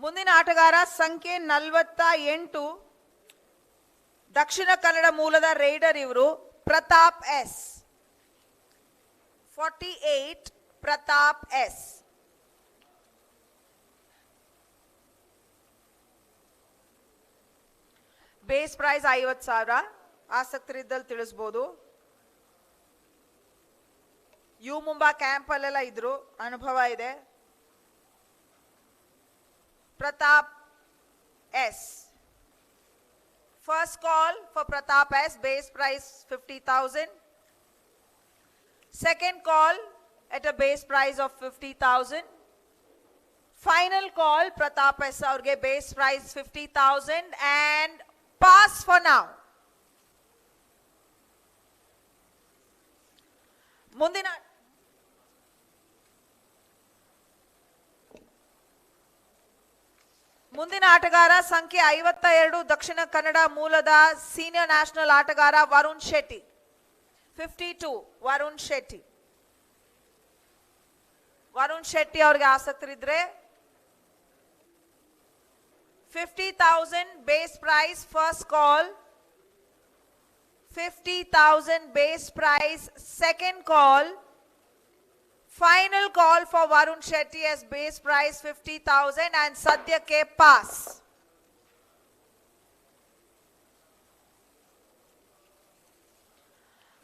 ಮುಂದಿನ ಆಟಗಾರ ಸಂಖ್ಯೆ 48 ದಕ್ಷಿಣ ಕನ್ನಡ ಮೂಲದ ರೈಡರ್ ಇವರು Pratap S. 48 Pratap S. Base price 50,000. ಆಸಕ್ತರಿದ್ದಲ್ಲಿ ತಿಳಿಸಬಹುದು. ಯು ಮುಂಬಾ ಕ್ಯಾಂಪ್ ಅಲ್ಲೆಲ್ಲ ಇದ್ರು, ಅನುಭವ ಇದೆ. Pratap S. First call for Pratap S, base price 50,000. Second call at a base price of 50,000. Final call Pratap S aurge base price 50,000 and pass for now. ಮುಂದಿನ ಆಟಗಾರ ಸಂಖ್ಯೆ 52 ದಕ್ಷಿಣ ಕನ್ನಡ ಮೂಲದ ಸೀನಿಯರ್ ನ್ಯಾಷನಲ್ ಆಟಗಾರ ವರುಣ್ ಶೆಟ್ಟಿ. 52 ವರುಣ್ ಶೆಟ್ಟಿ. ವರುಣ್ ಶೆಟ್ಟಿ ಅವರಿಗೆ ಆಸಕ್ತರಿದ್ರೆ 50,000 base price first call. 50,000 base price second call. Final call for Varun Shetty as base price 50,000 and Sadyake pass.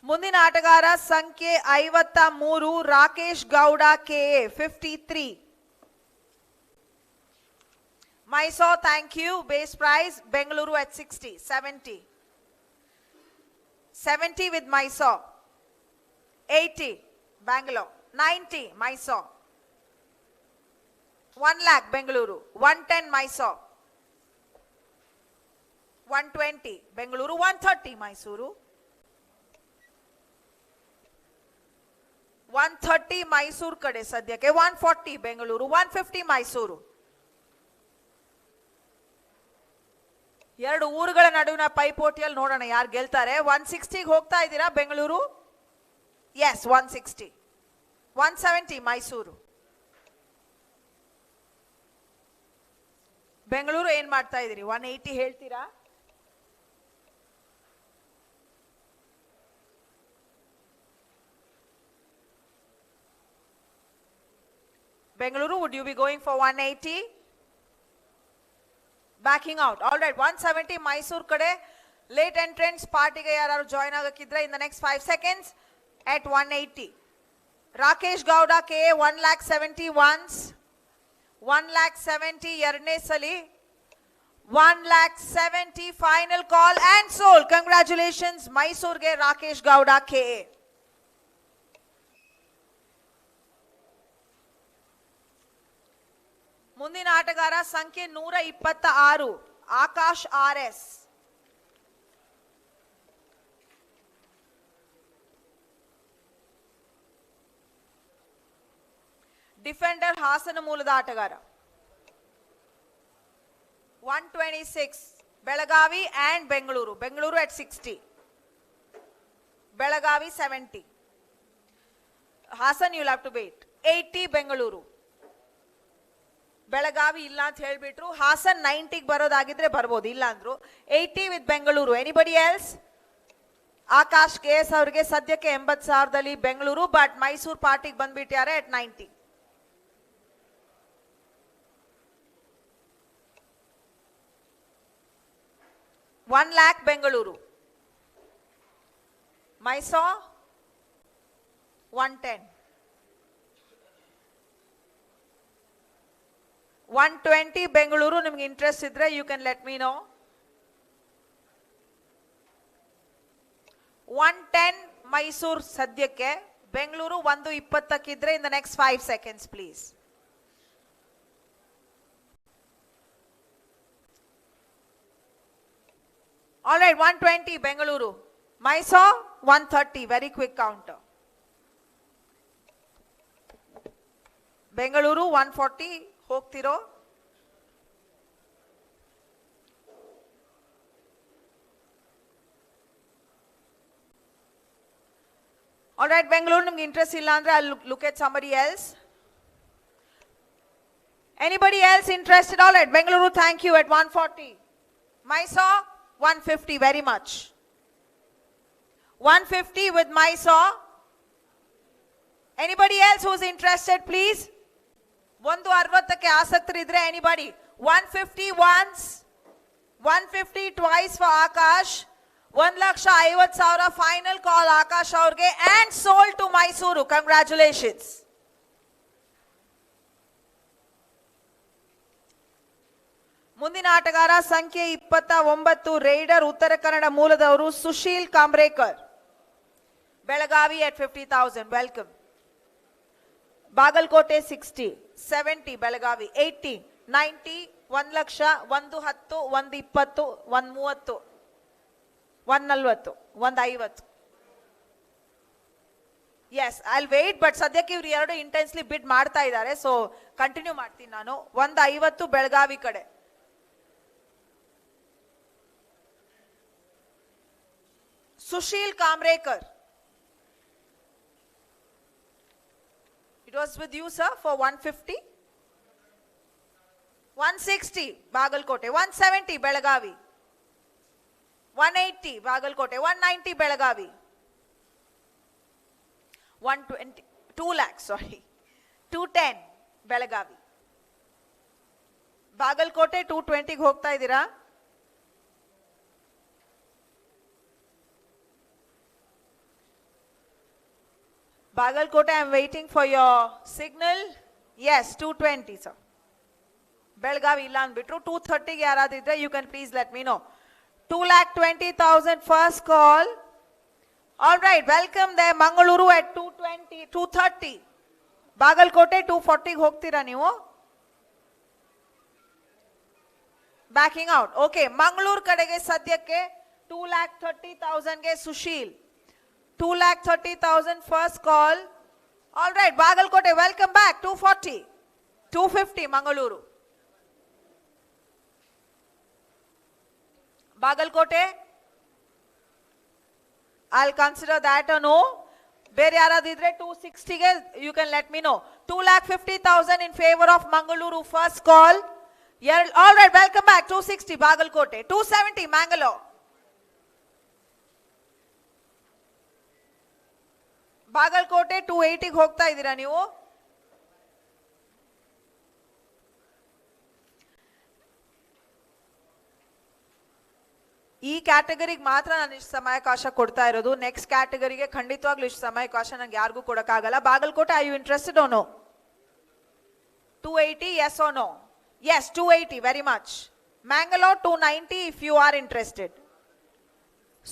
ಮುಂದಿನ ಆಟಗಾರ ಸಂಖ್ಯೆ 53 Rakesh Gowda K A. 53 Mysore, thank you. Base price Bengaluru at 60. 70 70 with Mysore. 80 Bangalore. 90 Mysore. 1 lakh Bengaluru. 110 Mysore. 120 Bengaluru. 130 Mysuru. 130 Mysore kade sadyake. 140 Bengaluru. 150 Mysuru. ಎರಡು ಊರುಗಳ ನಡುವಿನ ಪೈಪೋಟಿಯಲ್ಲಿ ನೋಡೋಣ ಯಾರು ಗೆಲ್ತಾರೆ. 160 ಗೆ ಹೋಗ್ತಾ ಇದ್ದೀರಾ ಬೆಂಗಳೂರು? ಎಸ್ 160. 170 ಮೈಸೂರು. ಬೆಂಗಳೂರು ಏನ್ ಮಾಡ್ತಾ ಇದ್ದೀರಿ? 180 ಹೇಳ್ತೀರಾ? Bengaluru, would you be going for 180? Backing out. All right, 170 Mysore kade. Late entrants party ge yararu join agakidre in the next 5 seconds at 180. Rakesh Gowda K 1,70,000 once. 1,70,000 ಎರಡನೇ ಸಲಿ. 1,70,000 final call and sold. Congratulations Mysore ge Rakesh Gowda K. ಮುಂದಿನ ಆಟಗಾರ ಸಂಖ್ಯೆ 126 Akash R S. Defender Hassan ಮೂಲದ ಆಟಗಾರ. 126 Belagavi and Bengaluru. Bengaluru at 60. Belagavi 70. Hassan you'll have to wait. 80 Bengaluru. Belagavi ಇಲ್ಲ ಅಂತ ಹೇಳ್ಬಿಟ್ರು. ಹಾಸನ್ 90 ಬರೋದಾಗಿದ್ರೆ ಬರ್ಬೋದು, ಇಲ್ಲ ಅಂದ್ರು. 80 with Bengaluru. Anybody else? Akash K S ಅವರಿಗೆ ಸದ್ಯಕ್ಕೆ 80,000ದಲ್ಲಿ ಬೆಂಗಳೂರು, ಬಟ್ ಮೈಸೂರು ಪಾರ್ಟಿಗೆ ಬಂದ್ಬಿಟ್ಟಾರೆ at 90. $1 lakh ಬೆಂಗಳೂರು. ಮೈಸೂರು 110. 120 ಬೆಂಗಳೂರು. ನಿಮ್ಗೆ ಇಂಟ್ರೆಸ್ಟ್ ಇದ್ರೆ you can let me know. 110 Mysuru ಸದ್ಯಕ್ಕೆ. ಬೆಂಗಳೂರು 120ಕ್ಕಿದ್ರೆ in the next 5 seconds please. All right, 120 Bengaluru. Mysuru 130. Very quick counter. Bengaluru 140 ಹೋಗ್ತಿರೋ? ಆಲ್ ರೈಟ್, ಬೆಂಗಳೂರು ನಿಮ್ಗೆ ಇಂಟ್ರೆಸ್ಟ್ ಇಲ್ಲ ಅಂದ್ರೆ I look at somebody else. Anybody else interested? All right, Bengaluru, thank you at 140. Mysore, 150, very much. 150 with Mysore. Anybody else who's interested, please? 160ಕ್ಕೆ ಆಸಕ್ತರಿದ್ರೆ anybody? 150 once, 150 twice for Akash. 1,50,000 final call Akash ಅವ್ರಿಗೆ and sold to Mysuru. Congratulations. ಮುಂದಿನ ಆಟಗಾರ ಸಂಖ್ಯೆ 29 raider Uttara Kannada ಮೂಲದವರು Sushil Kambrekar Belagavi at 50,000. Welcome. Bagalkote 60, 70 Belagavi, 80, 90, 1,00,000, 110, 120, 130, 140, 150. Yes I wait, but ಸದ್ಯಕ್ಕೆ ಇವ್ರು ಎರಡು intensely ಬಿಡ್ ಮಾಡ್ತಾ ಇದ್ದಾರೆ, ಸೊ ಕಂಟಿನ್ಯೂ ಮಾಡ್ತೀನಿ ನಾನು. 150 ಬೆಳಗಾವಿ ಕಡೆ. Sushil Kamrekar. It was with you, sir, for 150. 160, Bagalkote. 170, Belagavi. 180, Bagalkote. 190, Belagavi. 120, 2 lakhs, sorry. 210, Belagavi. Bagalkote 220 ಹೋಗ್ತಾ ಇದ್ದೀರಾ? Bagalkote, I am waiting for your signal. Yes, 220, sir. Belgavi illa andbitru 230 ಗೆ ಯಾರಾದಿದ್ರೆ you can please let me know. 2,20,000 first call. All right, welcome there. Mangaluru at 220, 230. Bagalkote 240 ಗೆ ಹೋಗ್ತೀರಾ ನೀವು? Backing out. Okay, Mangaluru ಕಡೆಗೆ ಸದ್ಯಕ್ಕೆ 2,30,000 ಗೆ Sushil. 2,30,000 first call. All right, Bagalkote, welcome back. 240, 250, Mangaluru. Bagalkote, I'll consider that or no. ಬೇರೆ ಯಾರಾದಿದ್ರೆ 260 ಗೆ you can let me know. 2,50,000 in favor of Mangaluru first call. All right, welcome back. 260, Bagalkote. 270, Mangalore. Bagalkot 280 ಗೆ ಹೋಗ್ತಾ ಇದ್ದೀರಾ ನೀವು? ಈ ಕ್ಯಾಟಗರಿಗೆ ಮಾತ್ರ ನಾನು ಇಷ್ಟು ಸಮಯಾವಕಾಶ ಕೊಡ್ತಾ ಇರೋದು. ನೆಕ್ಸ್ಟ್ ಕ್ಯಾಟಗರಿಗೆ ಖಂಡಿತವಾಗ್ಲೂ ಇಷ್ಟು ಸಮಯಾವಕಾಶ ನಂಗೆ ಯಾರಿಗೂ ಕೊಡಕ್ಕಾಗಲ್ಲ. Bagalkote, are you interested or no? 280, yes or no? Yes, 280, very much. Mangalore 290 if you are interested.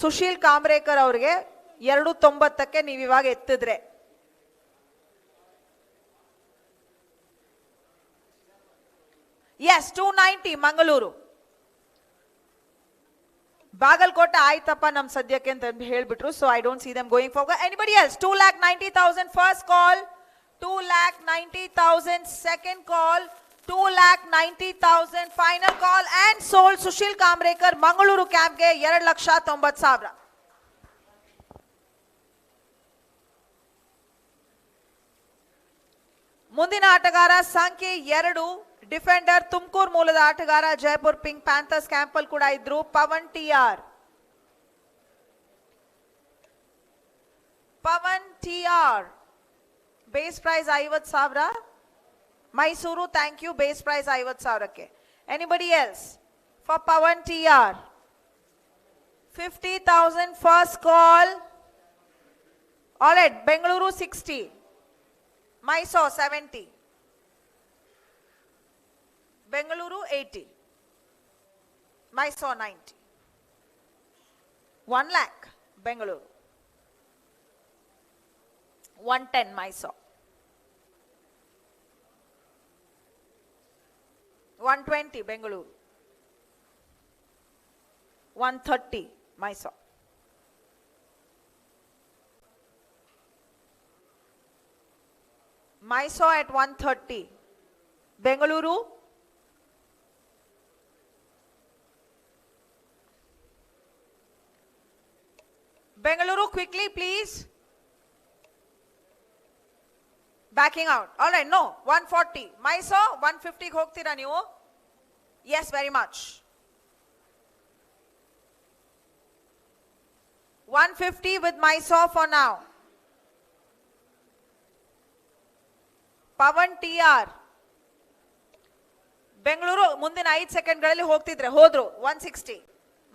Sushil Kambrekar ಅವರಿಗೆ 290ಕ್ಕೆ ನೀವು ಇವಾಗ ಎತ್ತಿದ್ರೆ. Yes, 290, Mangaluru. ಬಾಗಲಕೋಟೆ ಆಯ್ತಪ್ಪ ನಮ್ ಸದ್ಯಕ್ಕೆ ಅಂತ ಹೇಳ್ಬಿಟ್ರು, so I don't see them going forward. Anybody else? 2,90,000 first call, 2,90,000 second call, 2,90,000 final call and sold Sushil Kambrekar Mangaluru ಕ್ಯಾಂಪ್ಗೆ 2,90,000. ಮುಂದಿನ ಆಟಗಾರ ಸಂಖ್ಯೆ 2 ಡಿಫೆಂಡರ್ ತುಮಕೂರು ಮೂಲದ ಆಟಗಾರ ಜೈಪುರ್ ಪಿಂಕ್ ಪ್ಯಾಂಥರ್ಸ್ ಕ್ಯಾಂಪಲ್ ಕೂಡ ಇದ್ರು Pavan TR. Pavan TR base price 50,000. Mysuru thank you, base price 50,000ಕ್ಕೆ. Anybody else for Pavan TR? 50,000 first call. All right, Bengaluru 60, Mysore 70, Bengaluru 80, Mysore 90. 1 lakh Bengaluru, 110 Mysore, 120 Bengaluru, 130 Mysore. Mysore at 130. Bengaluru. Bengaluru quickly please. Backing out. All right, no. 140. Mysore, 150 ಗೆ ಹೋಗ್ತೀರಾ ನೀವು? Yes, very much. 150 with Mysore for now. Pavan TR. Bengaluru ಮುಂದಿನ 5 ಸೆಕೆಂಡ್ಗಳಲ್ಲಿ ಹೋಗ್ತಿದ್ರೆ ಹೋದ್ರು. 160.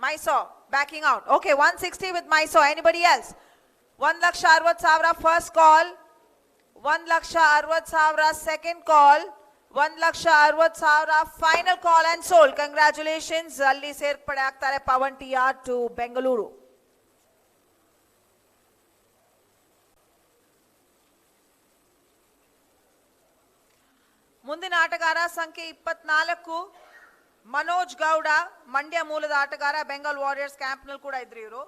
Mysore backing out. Okay, 160 with Mysore. Anybody else? 1,60,000 first call. 1,60,000 second call. 1,60,000 final call and sold. Congratulations. ಅಲ್ಲಿ ಸೇರ್ಪಡೆ ಆಗ್ತಾರೆ Pavan TR to Bengaluru. ಮುಂದಿನ ಆಟಗಾರ ಸಂಖ್ಯೆ 24 ಮನೋಜ್ ಗೌಡ, ಮಂಡ್ಯ ಮೂಲದ ಆಟಗಾರ, ಬೆಂಗಾಲ್ ವಾರಿಯರ್ಸ್ ಕ್ಯಾಂಪ್ ನಲ್ಲಿ ಕೂಡ ಇದ್ರು ಇವರು.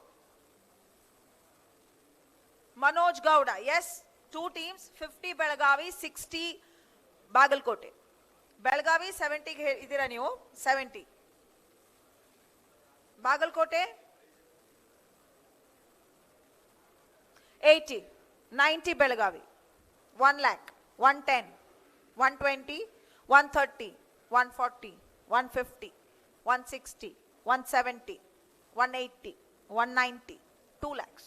Manoj Gowda, yes, 2 teams, 50 Belagavi, 60 Bagalkote. ಬೆಳಗಾವಿ 70 ಗೆ ಇದ್ದೀರಾ ನೀವು, 70. Bagalkot 80, 90 Belagavi, 1 lakh, 110, 120, 130, 140, 150, 160, 170, 180, 190, 2 lakhs.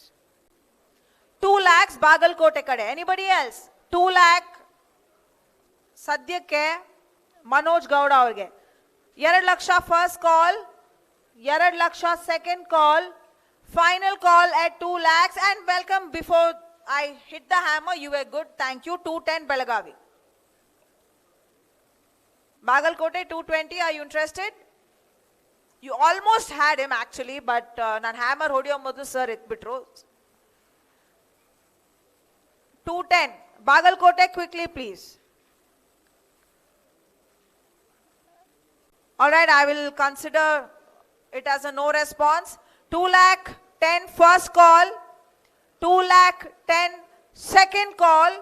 2 lakhs Bagalkot ಕಡೆ. Anybody else? 2 lakh ಸದ್ಯಕ್ಕೆ ಮನೋಜ್ ಗೌಡ ಅವ್ರಿಗೆ. 2 lakh first call, 2 lakh second call, final call at 2 lakhs and welcome. Before I hit the hammer, you were good. Thank you. 210 Belagavi. Bagalkote 220, are you interested? You almost had him actually, but nan hammer hodiyo modu sir itbitru. 210, Bagalkote quickly please. All right, I will consider it as a no response. 2 lakh 10 first call, 2 lakh 10 second call,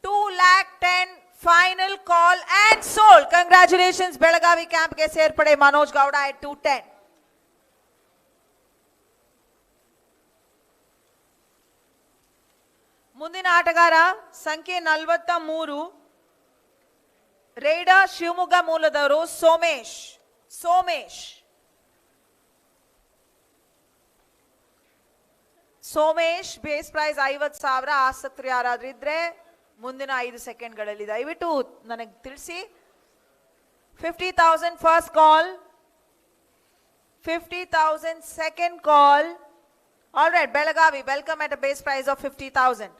2 lakh 10 final call and sold. Congratulations Belagavi camp ge serpade Manoj Gowda at 210. ಮುಂದಿನ ಆಟಗಾರ ಸಂಖ್ಯೆ 43 raider Shivamogga ಮೂಲದವರು Somesh. Base price 50,000. ಆಸಕ್ತರು ಯಾರಾದ್ರೂ ಇದ್ರೆ ಮುಂದಿನ 5 ಸೆಕೆಂಡ್ಗಳಲ್ಲಿ ದಯವಿಟ್ಟು ನನಗೆ ತಿಳಿಸಿ. 50,000 first call, 50,000 second call. All right, Belagavi, welcome at a base price of 50,000.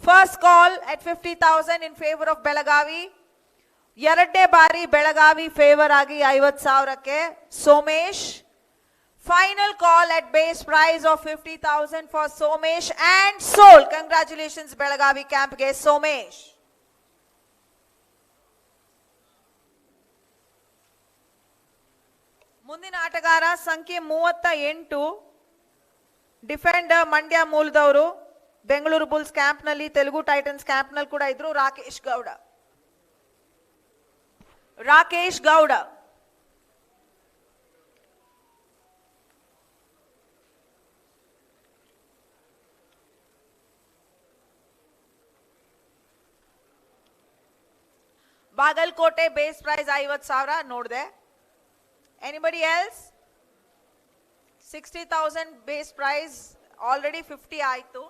First call at 50,000 in favor of Belagavi. ಎರಡನೇ ಬಾರಿ ಬೆಳಗಾವಿ ಫೇವರ್ ಆಗಿ 50,000ಕ್ಕೆ Somesh. Final call at base price of 50,000 for Somesh and sold. Congratulations Belagavi camp ge Somesh. ಮುಂದಿನ ಆಟಗಾರ ಸಂಖ್ಯೆ 38 defender Mandya ಮೂಲದವರು, Bengaluru bulls camp ನಲ್ಲಿ, Telugu titans camp ನಲ್ಲಿ ಕೂಡ ಇದ್ರು, ರಾಕೇಶ್ ಗೌಡ. ಬಾಗಲಕೋಟೆ ಬೇಸ್ ಪ್ರೈಸ್ 50,000 ನೋಡಿದೆ. Anybody else? 60,000 base price, already 50 ಆಯ್ತು.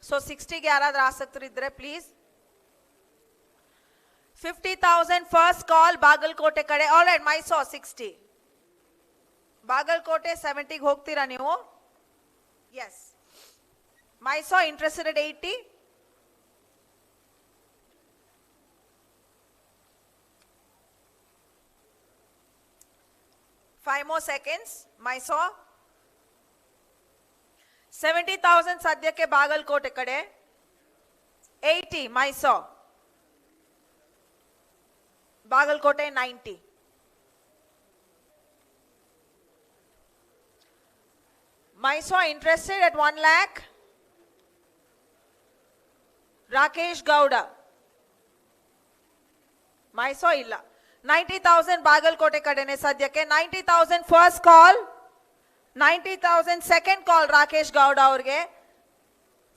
ಸೊ 60ಗೆ ಯಾರಾದ್ರೂ ಆಸಕ್ತರಿದ್ರೆ ಪ್ಲೀಸ್. 50,000 ಫಸ್ಟ್ ಕಾಲ್ ಬಾಗಲಕೋಟೆ ಕಡೆ. All right, Mysuru 60. ಬಾಗಲಕೋಟೆ 70ಗೆ ಹೋಗ್ತೀರಾ ನೀವು? Yes. Mysuru interested at 80. Five more seconds. Mysore 70,000 ಸದ್ಯಕ್ಕೆ ಬಾಗಲಕೋಟೆ ಕಡೆ. 80 Mysore. Bagalkot 90. Mysore interested at 1 lakh. Rakesh Gowda. Mysore ಇಲ್ಲ. 90,000 ಬಾಗಲಕೋಟೆ ಕಡೆನೆ ಸದ್ಯಕ್ಕೆ. 90,000 ಫಸ್ಟ್ ಕಾಲ್, 90,000 ಸೆಕೆಂಡ್ ಕಾಲ್ ರಾಕೇಶ್ ಗೌಡ ಅವ್ರಿಗೆ.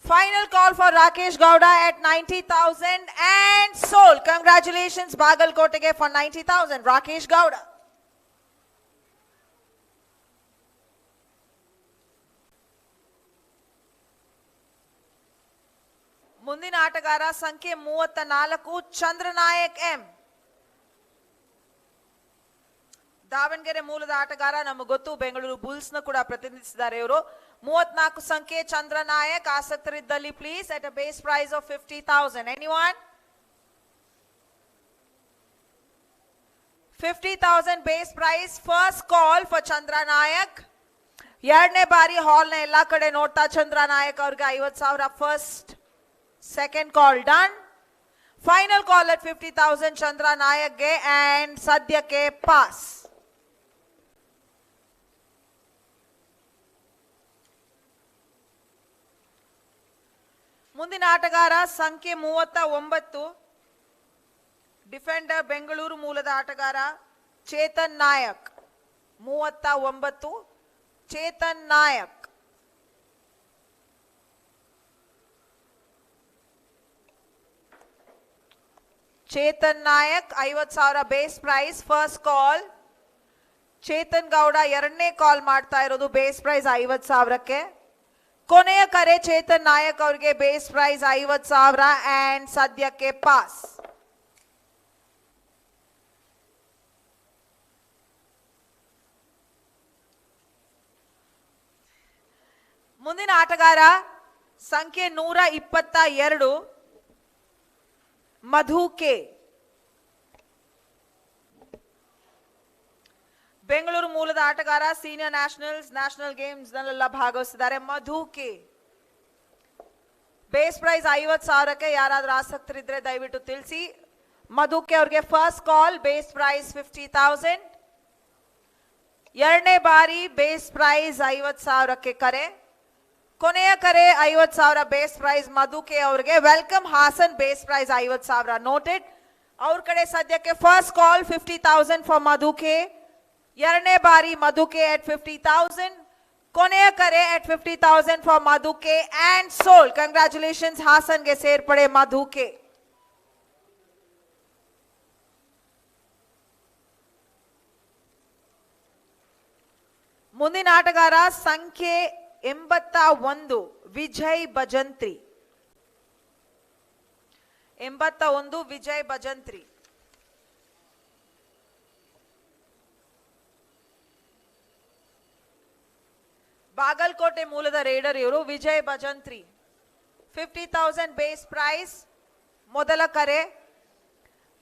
Final call for Rakesh Gowda at 90,000 and sold. Congratulations Bagalkote for 90,000. Rakesh Gowda. ಮುಂದಿನ ಆಟಗಾರ ಸಂಖ್ಯೆ 34 Chandra Nayak M. Davanagere ಮೂಲದ ಆಟಗಾರ, ನಮಗೆ ಗೊತ್ತು ಬೆಂಗಳೂರು ಬುಲ್ಸ್ ನ ಕೂಡ ಪ್ರತಿನಿಧಿಸಿದ್ದಾರೆ ಇವರು. 34 ಸಂಖ್ಯೆ ಚಂದ್ರನಾಯಕ್. ಆಸಕ್ತರಿದ್ದಲ್ಲಿ please at a base price of 50,000. Anyone? 50,000 base price. First call for Chandra Nayak. ಎರಡನೇ ಬಾರಿ ಹಾಲ್ ನ ಎಲ್ಲಾ ಕಡೆ ನೋಡ್ತಾ ಚಂದ್ರನಾಯಕ್ ಅವ್ರಿಗೆ 50,000 first. Second call done. Final call at 50,000 Chandra Nayak ge and Sadhya ke pass. ಮುಂದಿನ ಆಟಗಾರ ಸಂಖ್ಯೆ 39 ಡಿಫೆಂಡರ್ ಬೆಂಗಳೂರು ಮೂಲದ ಆಟಗಾರ Chetan Nayak. 39 Chetan Nayak. Chetan Nayak 50,000 base price. First call. Chetan Gowda ಎರಡನೇ ಕಾಲ್ ಮಾಡ್ತಾ ಇರೋದು ಬೇಸ್ ಪ್ರೈಸ್ 50,000ಕ್ಕೆ. ಕೊನೆಯ ಕರೆ ಚೇತನ್ ನಾಯಕ್ ಅವರಿಗೆ ಬೇಸ್ ಪ್ರೈಸ್ 50,000 ಅಂಡ್ ಸದ್ಯಕ್ಕೆ ಪಾಸ್. ಮುಂದಿನ ಆಟಗಾರ ಸಂಖ್ಯೆ 122 ಮಧು ಕೆ. ಬೆಂಗಳೂರು ಮೂಲದ ಆಟಗಾರ, ಸೀನಿಯರ್ ನ್ಯಾಷನಲ್ ಗೇಮ್ಸ್ ನಲ್ಲೆಲ್ಲ ಭಾಗವಹಿಸಿದ್ದಾರೆ. ಮಧು ಕೆ. ಬೇಸ್ ಪ್ರೈಸ್ 50,000ಕ್ಕೆ. ಯಾರಾದ್ರೂ ಆಸಕ್ತರಿದ್ರೆ ದಯವಿಟ್ಟು ತಿಳಿಸಿ. ಮಧು ಕೆ ಅವ್ರಿಗೆ ಫಸ್ಟ್ ಕಾಲ್, ಬೇಸ್ ಪ್ರೈಸ್ 50,000. ಎರಡನೇ ಬಾರಿ ಬೇಸ್ ಪ್ರೈಸ್ 50,000ಕ್ಕೆ ಕರೆ. ಕೊನೆಯ ಕರೆ 50,000 ಬೇಸ್ ಪ್ರೈಸ್ ಮಧು ಕೆ ಅವರಿಗೆ. Welcome Hassan. Base price 50,000 noted. ಅವ್ರ ಕಡೆ ಸದ್ಯಕ್ಕೆ first call 50,000 for Madhu K. ಎರಡನೇ ಬಾರಿ ಮಧು ಕೆ at 50,000. ಕೊನೆಯ ಕರೆ at 50,000 for Madhu K and sold. Congratulations ಹಾಸನ್ಗೆ ಸೇರ್ಪಡೆ ಮಧು ಕೆ. ಮುಂದಿನ ಆಟಗಾರ ಸಂಖ್ಯೆ 81 ವಿಜಯ್ ಭಜಂತ್ರಿ. 81 ವಿಜಯ್ ಭಜಂತ್ರಿ. ಬಾಗಲಕೋಟೆ ಮೂಲದ ರೇಡರ್ ಇವರು. Vijay Bhajantri 50,000 base price. ಮೊದಲ ಕರೆ.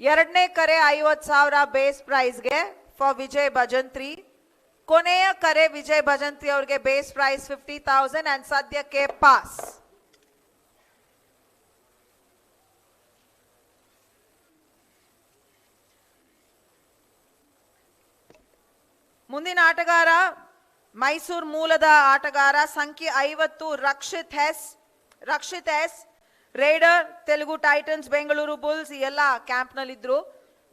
ಎರಡನೇ ಕರೆ 50,000 ಬೇಸ್ ಪ್ರೈಸ್ಗೆ ಫಾರ್ ವಿಜಯ್ ಭಜಂತ್ರಿ. ಕೊನೆಯ ಕರೆ ವಿಜಯ್ ಭಜಂತ್ರಿ ಅವರಿಗೆ ಬೇಸ್ ಪ್ರೈಸ್ 50,000 ಅಂಡ್ ಸದ್ಯಕ್ಕೆ ಪಾಸ್. ಮುಂದಿನ ಆಟಗಾರ ಮೈಸೂರು ಮೂಲದ ಆಟಗಾರ ಸಂಖ್ಯೆ 50 Rakshith S. Raider, Telugu titans, Bengaluru bulls ಈ ಎಲ್ಲ ಕ್ಯಾಂಪ್ ನಲ್ಲಿದ್ರು.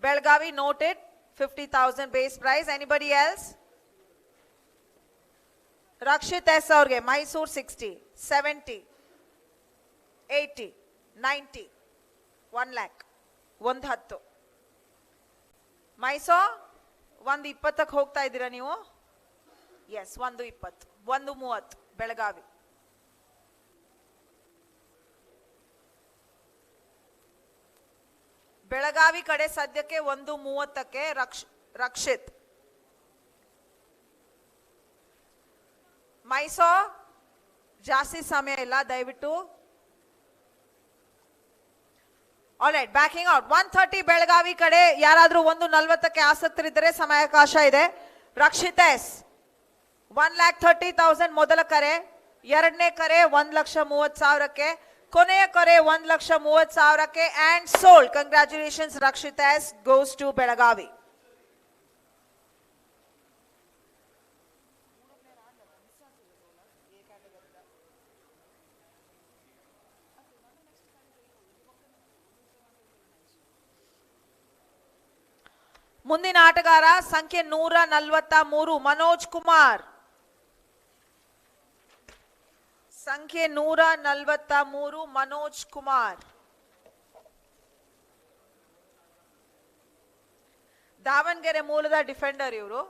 Belagavi noted. 50,000 base price. Anybody else? Rakshith S ಅವ್ರಿಗೆ ಮೈಸೂರು 60, 70, 80, 90, 1 lakh, 10. ಮೈಸೋ 120ಕ್ಕೆ ಹೋಗ್ತಾ ಇದ್ದೀರಾ ನೀವು? ಎಸ್, 120, 130 ಬೆಳಗಾವಿ. ಬೆಳಗಾವಿ ಕಡೆ ಸದ್ಯಕ್ಕೆ 130ಕ್ಕೆ ರಕ್ಷಿತ್. ಮೈಸೋ ಜಾಸ್ತಿ ಸಮಯ ಇಲ್ಲ, ದಯವಿಟ್ಟು. All right, backing out. 130 ಬೆಳಗಾವಿ ಕಡೆ. ಯಾರಾದ್ರೂ 140ಕ್ಕೆ ಆಸಕ್ತರಿದ್ದರೆ ಸಮಯಾವಕಾಶ ಇದೆ. ರಕ್ಷಿತ್ ಎಸ್ 1,30,000 ಮೊದಲ ಕರೆ. ಎರಡನೇ ಕರೆ 1,30,000ಕ್ಕೆ. ಕೊನೆಯ ಕರೆ 1,30,000ಕ್ಕೆ and sold. Congratulations Rakshith S goes to Belagavi. ಮುಂದಿನ ಆಟಗಾರ ಸಂಖ್ಯೆ 143 ಮನೋಜ್ ಕುಮಾರ್. ಸಂಖ್ಯೆ 143 ಮನೋಜ್ ಕುಮಾರ್. ದಾವಣಗೆರೆ ಮೂಲದ ಡಿಫೆಂಡರ್ ಇವರು.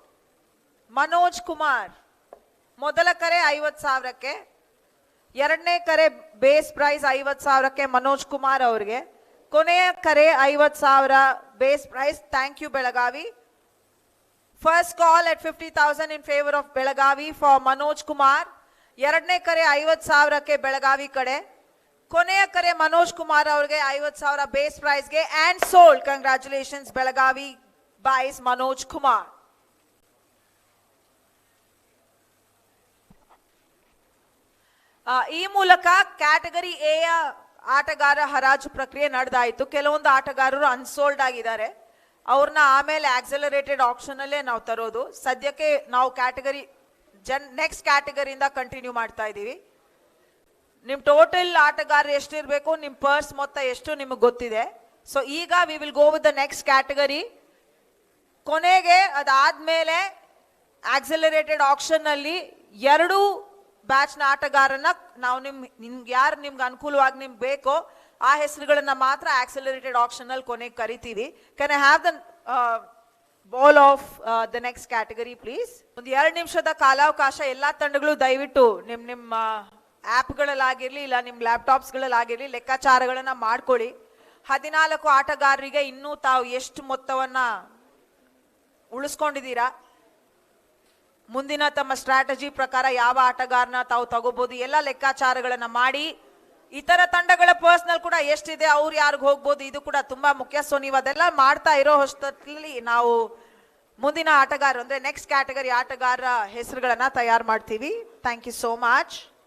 ಮನೋಜ್ ಕುಮಾರ್ ಮೊದಲ ಕರೆ 50,000ಕ್ಕೆ, ಎರಡನೇ ಕರೆ ಬೇಸ್ ಪ್ರೈಸ್ 50,000ಕ್ಕೆ ಮನೋಜ್ ಕುಮಾರ್ ಅವರಿಗೆ. ಕೊನೆಯ ಕರೆ 50,000 base price. Thank you Belagavi. First call at 50,000 in favor of Belagavi for Manoj Kumar. ಎರಡನೇ ಕರೆ 50,000ಕ್ಕೆ ಬೆಳಗಾವಿ ಕಡೆ. ಕೊನೆಯ ಕರೆ ಮನೋಜ್ ಕುಮಾರ್ ಅವರಿಗೆ 50,000 ಬೇಸ್ ಪ್ರೈಸ್ಗೆ and sold. Congratulations Belagavi boys Manoj Kumar. ಈ ಮೂಲಕ ಕ್ಯಾಟಗರಿ ಎ ಯ ಆಟಗಾರ ಹರಾಜು ಪ್ರಕ್ರಿಯೆ ನಡೆದಾಯಿತು. ಕೆಲವೊಂದು ಆಟಗಾರರು ಅನ್ಸೋಲ್ಡ್ ಆಗಿದ್ದಾರೆ, ಅವ್ರನ್ನ ಆಮೇಲೆ ಆಕ್ಸಲರೇಟೆಡ್ ಆಕ್ಷನ್ ಅಲ್ಲೇ ನಾವು ತರೋದು. ಸದ್ಯಕ್ಕೆ ನಾವು ಕ್ಯಾಟಗರಿ ನೆಕ್ಸ್ಟ್ ಕ್ಯಾಟಗರಿಯಿಂದ ಕಂಟಿನ್ಯೂ ಮಾಡ್ತಾ ಇದ್ದೀವಿ. ನಿಮ್ ಟೋಟಲ್ ಆಟಗಾರರು ಎಷ್ಟಿರ್ಬೇಕು, ನಿಮ್ ಪರ್ಸ್ ಮೊತ್ತ ಎಷ್ಟು ನಿಮಗೆ ಗೊತ್ತಿದೆ. ಸೊ ಈಗ we will go with the next category. ಕೊನೆಗೆ ಅದಾದ್ಮೇಲೆ ಆಕ್ಸಲರೇಟೆಡ್ ಆಕ್ಷನ್ ಅಲ್ಲಿ 2 ಬ್ಯಾಚ್ ನ ಆಟಗಾರನ್ನ ನಾವು ನಿಮ್ಗೆ ಯಾರು ನಿಮ್ಗೆ ಅನುಕೂಲವಾಗಿ ನಿಮ್ಗೆ ಬೇಕೋ ಆ ಹೆಸರುಗಳನ್ನ ಮಾತ್ರ ಆಕ್ಸಲರೇಟೆಡ್ ಆಕ್ಷನ್ ಅಲ್ಲಿ ಕೊನೆಗೆ ಕರಿತೀವಿ. Can I have the ball of the next category please. ಒಂದು 2 ನಿಮಿಷದ ಕಾಲಾವಕಾಶ. ಎಲ್ಲಾ ತಂಡಗಳು ದಯವಿಟ್ಟು ನಿಮ್ಮ ಆಪ್ಗಳಲ್ಲಾಗಿರ್ಲಿ ಇಲ್ಲ ನಿಮ್ಮ ಲ್ಯಾಪ್ಟಾಪ್ಸ್ಗಳಲ್ಲಾಗಿರ್ಲಿ ಲೆಕ್ಕಾಚಾರಗಳನ್ನ ಮಾಡ್ಕೊಳ್ಳಿ. 14 ಆಟಗಾರರಿಗೆ ಇನ್ನೂ ತಾವು ಎಷ್ಟು ಮೊತ್ತವನ್ನ ಉಳಿಸ್ಕೊಂಡಿದ್ದೀರಾ, ಮುಂದಿನ ತಮ್ಮ ಸ್ಟ್ರಾಟಜಿ ಪ್ರಕಾರ ಯಾವ ಆಟಗಾರನ ತಾವು ತಗೋಬಹುದು, ಎಲ್ಲ ಲೆಕ್ಕಾಚಾರಗಳನ್ನ ಮಾಡಿ. ಇತರ ತಂಡಗಳ ಪರ್ಸನಲ್ ಕೂಡ ಎಷ್ಟಿದೆ, ಅವ್ರು ಯಾರಿಗ ಹೋಗ್ಬೋದು, ಇದು ಕೂಡ ತುಂಬಾ ಮುಖ್ಯ. ಸೊ ನೀವು ಅದೆಲ್ಲ ಮಾಡ್ತಾ ಇರೋ ಹೊತ್ತಲ್ಲಿ ನಾವು ಮುಂದಿನ ಆಟಗಾರ ಅಂದ್ರೆ ನೆಕ್ಸ್ಟ್ ಕ್ಯಾಟಗರಿ ಆಟಗಾರರ ಹೆಸರುಗಳನ್ನ ತಯಾರು ಮಾಡ್ತೀವಿ. Thank you so much.